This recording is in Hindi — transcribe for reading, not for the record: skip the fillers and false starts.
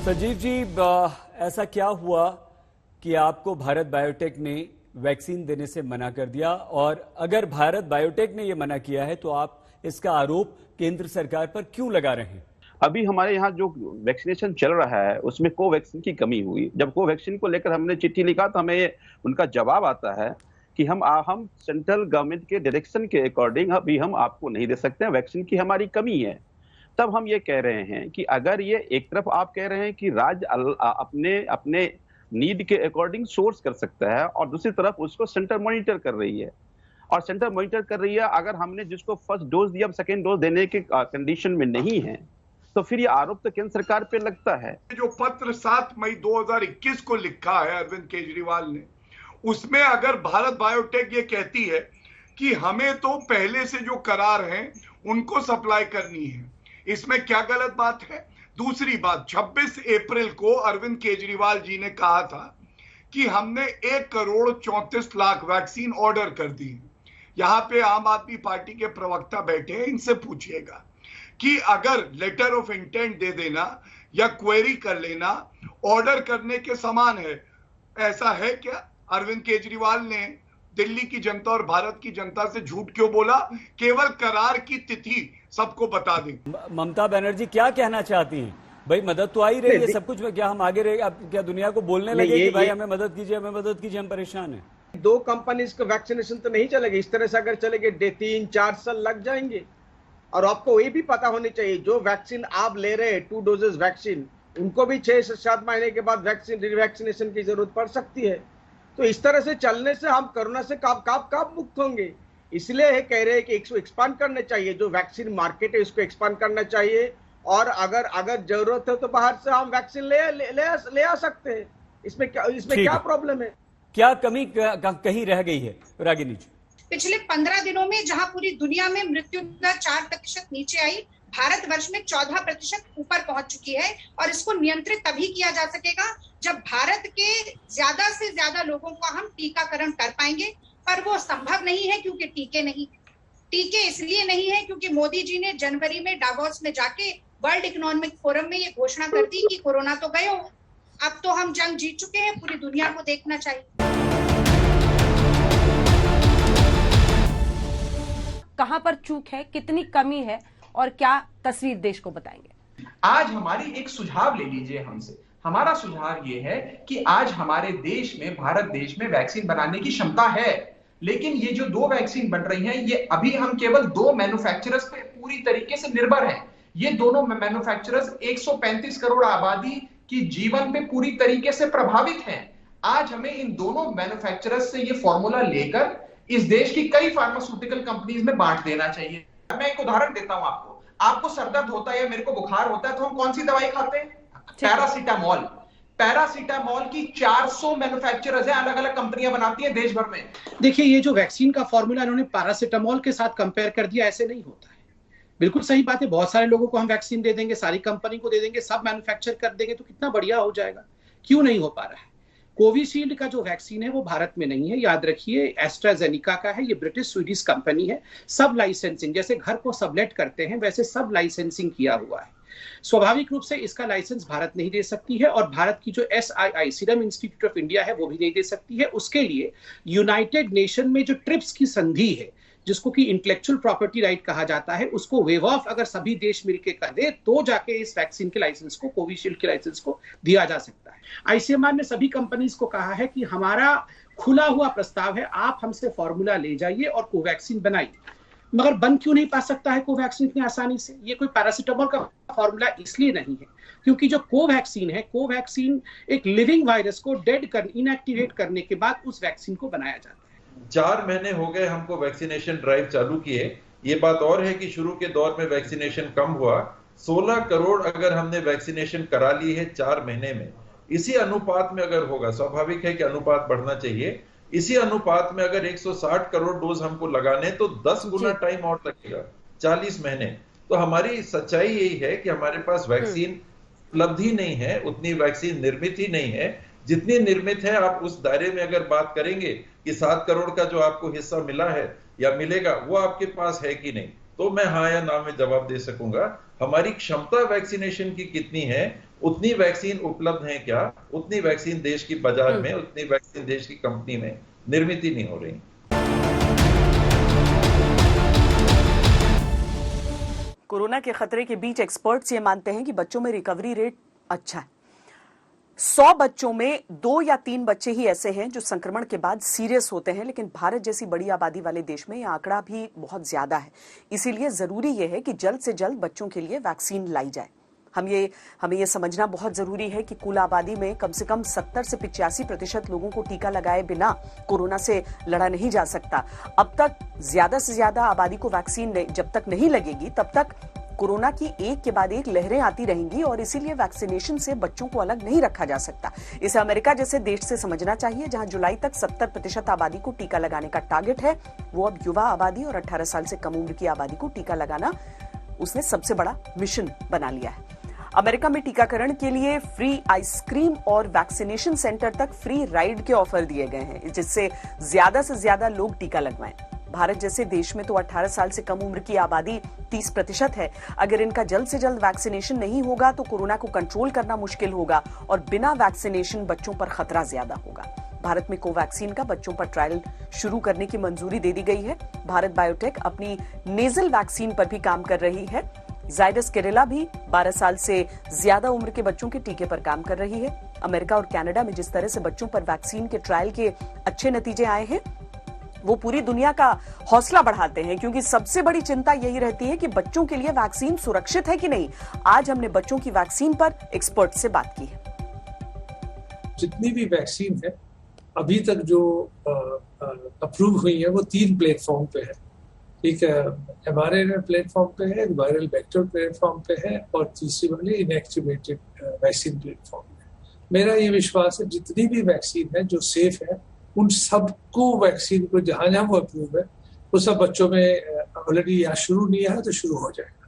संजीव जी, ऐसा क्या हुआ कि आपको भारत बायोटेक ने वैक्सीन देने से मना कर दिया? और अगर भारत बायोटेक ने यह मना किया है तो आप इसका आरोप केंद्र सरकार पर क्यों लगा रहे हैं? अभी हमारे यहाँ जो वैक्सीनेशन चल रहा है उसमें कोवैक्सीन की कमी हुई। जब कोवैक्सीन को लेकर हमने चिट्ठी लिखा तो हमें उनका जवाब आता है कि हम सेंट्रल गवर्नमेंट के डायरेक्शन के अकॉर्डिंग अभी हम आपको नहीं दे सकते हैं, वैक्सीन की हमारी कमी है। तब हम ये कह रहे हैं कि अगर ये एक तरफ आप कह रहे हैं कि राज्य अपने अपने नीड के अकॉर्डिंग सोर्स कर सकता है और दूसरी तरफ उसको सेंटर मॉनिटर कर रही है, और सेंटर मॉनिटर कर रही है, अगर हमने जिसको फर्स्ट डोज दिया सेकेंड डोज देने के कंडीशन में नहीं है तो फिर ये आरोप तो केंद्र सरकार पे लगता है। जो पत्र 7 मई 2021 को लिखा है अरविंद केजरीवाल ने, उसमें अगर भारत बायोटेक ये कहती है कि हमें तो पहले से जो करार हैं उनको सप्लाई करनी है, इसमें क्या गलत बात है? दूसरी बात, 26 अप्रैल को अरविंद केजरीवाल जी ने कहा था कि हमने 1,34,00,000 वैक्सीन ऑर्डर कर दी। यहाँ पे आम आदमी पार्टी के प्रवक्ता बैठे हैं, इनसे पूछिएगा कि अगर लेटर ऑफ इंटेंट दे देना या क्वेरी कर लेना ऑर्डर करने के समान है, ऐसा है क्या? अरविंद केजरीवाल ने दिल्ली की जनता और भारत की जनता से झूठ क्यों बोला? केवल करार की तिथि सबको बता दें। ममता बनर्जी क्या कहना चाहती हैं? भाई मदद तो आ ही रही है सब कुछ में, क्या हम आगे रहे? अब क्या दुनिया को बोलने लगे कि भाई हमें मदद कीजिए, हमें मदद कीजिए, हम परेशान हैं? 2 कंपनीज का वैक्सीनेशन तो नहीं चलेगी। इस तरह से अगर चलेंगे 3-4 साल लग जाएंगे। और आपको ये भी पता होनी चाहिए जो वैक्सीन आप ले रहे हैं 2 डोजेस वैक्सीन, उनको भी 6 से 7 महीने के बाद रिवैक्सीनेशन की जरूरत पड़ सकती है। तो इस तरह से चलने से हम कोरोना से कब मुक्त होंगे? इसलिए कह रहे हैं कि इसको एक्सपांड करना चाहिए, जो वैक्सीन मार्केट है उसको एक्सपांड करना चाहिए, और अगर जरूरत है तो बाहर से हम वैक्सीन ले आ सकते हैं। इसमें क्या प्रॉब्लम है? क्या कमी कहीं रह गई है रागिनी जी? पिछले 15 दिनों में जहां पूरी दुनिया में मृत्यु दर 4% नीचे आई, भारतवर्ष में 14% ऊपर पहुंच चुकी है। और इसको नियंत्रित तभी किया जा सकेगा जब भारत के ज्यादा से ज्यादा लोगों का हम टीकाकरण कर पाएंगे, पर वो संभव नहीं है क्योंकि टीके इसलिए नहीं है क्योंकि मोदी जी ने जनवरी में डावोस में जाके वर्ल्ड इकोनॉमिक फोरम में ये घोषणा कर दी कि कोरोना तो गए हो, अब तो हम जंग जीत चुके हैं, पूरी दुनिया को देखना चाहिए। कहां पर चूक है, कितनी कमी है और क्या तस्वीर देश को बताएंगे? आज हमारी एक सुझाव ले लीजिए हमसे। हमारा सुझाव ये है कि आज हमारे देश में, भारत देश में वैक्सीन बनाने की क्षमता है, लेकिन ये जो 2 वैक्सीन बन रही हैं, ये अभी हम केवल 2 मैन्युफैक्चरर्स पे पूरी तरीके से निर्भर हैं। ये दोनों मैन्युफैक्चरर्स 135 करोड़ आबादी की जीवन पे पूरी तरीके से प्रभावित हैं। आज हमें इन दोनों मैन्युफैक्चरर्स से ये फॉर्मूला लेकर इस देश की कई फार्मास्यूटिकल कंपनीज में बांट देना चाहिए। मैं एक उदाहरण देता हूं आपको सर दर्द होता है या मेरे को बुखार होता है तो हम कौन सी दवाई खाते हैं? पैरासीटामोल की 400 मैन्युफैक्चरर्स हैं, अलग अलग कंपनियां बनाती हैं देश भर में। देखिए, ये जो वैक्सीन का फॉर्मूला इन्होंने पैरासीटामोल के साथ कंपेयर कर दिया, ऐसे नहीं होता है। बिल्कुल सही बात है, बहुत सारे लोगों को हम वैक्सीन दे देंगे, सारी कंपनी को दे देंगे, सब मैन्युफैक्चर कर देंगे तो कितना बढ़िया हो जाएगा। क्यों नहीं हो पा रहा है? कोविशील्ड का जो वैक्सीन है वो भारत में नहीं है, याद रखिए, एस्ट्राजेनिका का है। ये ब्रिटिश स्वीडिश कंपनी है। सब लाइसेंसिंग, जैसे घर को सबलेट करते हैं वैसे सब लाइसेंसिंग किया हुआ है। स्वाभाविक रूप से इसका लाइसेंस भारत नहीं दे सकती है, और भारत की जो SII serum institute of India है वो भी नहीं दे सकती है। उसके लिए यूनाइटेड नेशन में जो ट्रिप्स की संधि है, जिसको कि इंटेलेक्चुअल प्रॉपर्टी राइट कहा जाता है, उसको वेव ऑफ अगर सभी देश मिलकर कर दे तो जाके इस वैक्सीन के लाइसेंस को, कोविशील्ड के लाइसेंस को दिया जा सकता है। ICMR ने सभी कंपनीज को कहा है कि हमारा खुला हुआ प्रस्ताव है, आप हमसे फॉर्मूला ले जाइए और कोवैक्सीन बनाइए। मगर बन क्यों नहीं पा सकता है कोवैक्सीन इतनी आसानी से? ये कोई पैरासीटामोल का फॉर्मूला इसलिए नहीं है क्योंकि जो कोवैक्सीन है, कोवैक्सीन एक लिविंग वायरस को इनएक्टिवेट करने के बाद उस वैक्सीन को बनाया जाता है। 4 महीने हो गए हमको वैक्सीनेशन ड्राइव चालू किए। ये बात और है कि शुरू के दौर में वैक्सीनेशन कम हुआ। 16 करोड़ अगर हमने वैक्सीनेशन करा ली है 4 महीने में, इसी अनुपात में अगर होगा, स्वाभाविक है कि अनुपात बढ़ना चाहिए, इसी अनुपात में अगर 160 करोड़ डोज हमको लगाने तो 10 गुना टाइम और लगेगा, 40 महीने। तो हमारी सच्चाई यही है कि हमारे पास वैक्सीन उपलब्ध ही नहीं है, उतनी वैक्सीन निर्मित ही नहीं है जितनी निर्मित है। आप उस दायरे में अगर बात करेंगे कि 7 करोड़ का जो आपको हिस्सा मिला है या मिलेगा, वो आपके पास है कि नहीं, तो मैं हाँ या ना में जवाब दे सकूंगा। हमारी क्षमता वैक्सीनेशन की कितनी है, उतनी वैक्सीन उपलब्ध है क्या, उतनी वैक्सीन देश की बाजार में, उतनी वैक्सीन देश की कंपनी में निर्मित नहीं हो रही। कोरोना के खतरे के बीच एक्सपर्ट्स ये मानते हैं कि बच्चों में रिकवरी रेट अच्छा है। 100 बच्चों में 2 या 3 बच्चे ही ऐसे हैं जो संक्रमण के बाद सीरियस होते हैं, लेकिन भारत जैसी बड़ी आबादी वाले देश में यह आंकड़ा भी बहुत ज्यादा है। इसीलिए जरूरी यह है कि जल्द से जल्द बच्चों के लिए वैक्सीन लाई जाए। हमें यह समझना बहुत जरूरी है कि कुल आबादी में कम से कम 70 से 85% लोगों को टीका लगाए बिना कोरोना से लड़ा नहीं जा सकता। अब तक ज्यादा से ज्यादा आबादी को वैक्सीन जब तक नहीं लगेगी तब तक कोरोना की एक के बाद एक लहरें आती रहेंगी और इसीलिए वैक्सीनेशन से बच्चों को अलग नहीं रखा जा सकता। इसे अमेरिका जैसे देश से समझना चाहिए, जहां जुलाई तक 70% आबादी को टीका लगाने का टारगेट है। वो अब युवा आबादी और 18 साल से कम उम्र की आबादी को टीका लगाना उसने सबसे बड़ा मिशन बना लिया है। अमेरिका में टीकाकरण के लिए फ्री आइसक्रीम और वैक्सीनेशन सेंटर तक फ्री राइड के ऑफर दिए गए हैं, जिससे ज्यादा से ज्यादा लोग टीका लगवाएं। भारत जैसे देश में तो 18 साल से कम उम्र की आबादी 30% है। अगर इनका जल्द से जल्द वैक्सीनेशन नहीं होगा तो कोरोना को कंट्रोल करना मुश्किल होगा और बिना वैक्सीनेशन बच्चों पर खतरा ज्यादा होगा। भारत में कोवैक्सीन का बच्चों पर ट्रायल शुरू करने की मंजूरी दे दी गई है। भारत बायोटेक अपनी नेजल वैक्सीन पर भी काम कर रही है। जायडस केडिला भी 12 साल से ज्यादा उम्र के बच्चों के टीके पर काम कर रही है। अमेरिका और कनाडा में जिस तरह से बच्चों पर वैक्सीन के ट्रायल के अच्छे नतीजे आए हैं, वो पूरी दुनिया का हौसला बढ़ाते हैं, क्योंकि सबसे बड़ी चिंता यही रहती है कि बच्चों के लिए वैक्सीन सुरक्षित है कि नहीं। आज हमने बच्चों की वैक्सीन पर एक्सपर्ट से बात की है। जितनी भी वैक्सीन है अभी तक जो अप्रूव हुई है वो 3 प्लेटफॉर्म पे है। एक mRNA प्लेटफॉर्म पे है, वायरल वेक्टर प्लेटफॉर्म पे है और तीसरी वाली इनएक्टिवेटेड वैक्सीन प्लेटफॉर्म पे। मेरा ये विश्वास है जितनी भी वैक्सीन है जो सेफ है उन सबको वैक्सीन को जहां वो अप्रूव है वो सब बच्चों में ऑलरेडी या शुरू नहीं है तो शुरू हो जाएगा।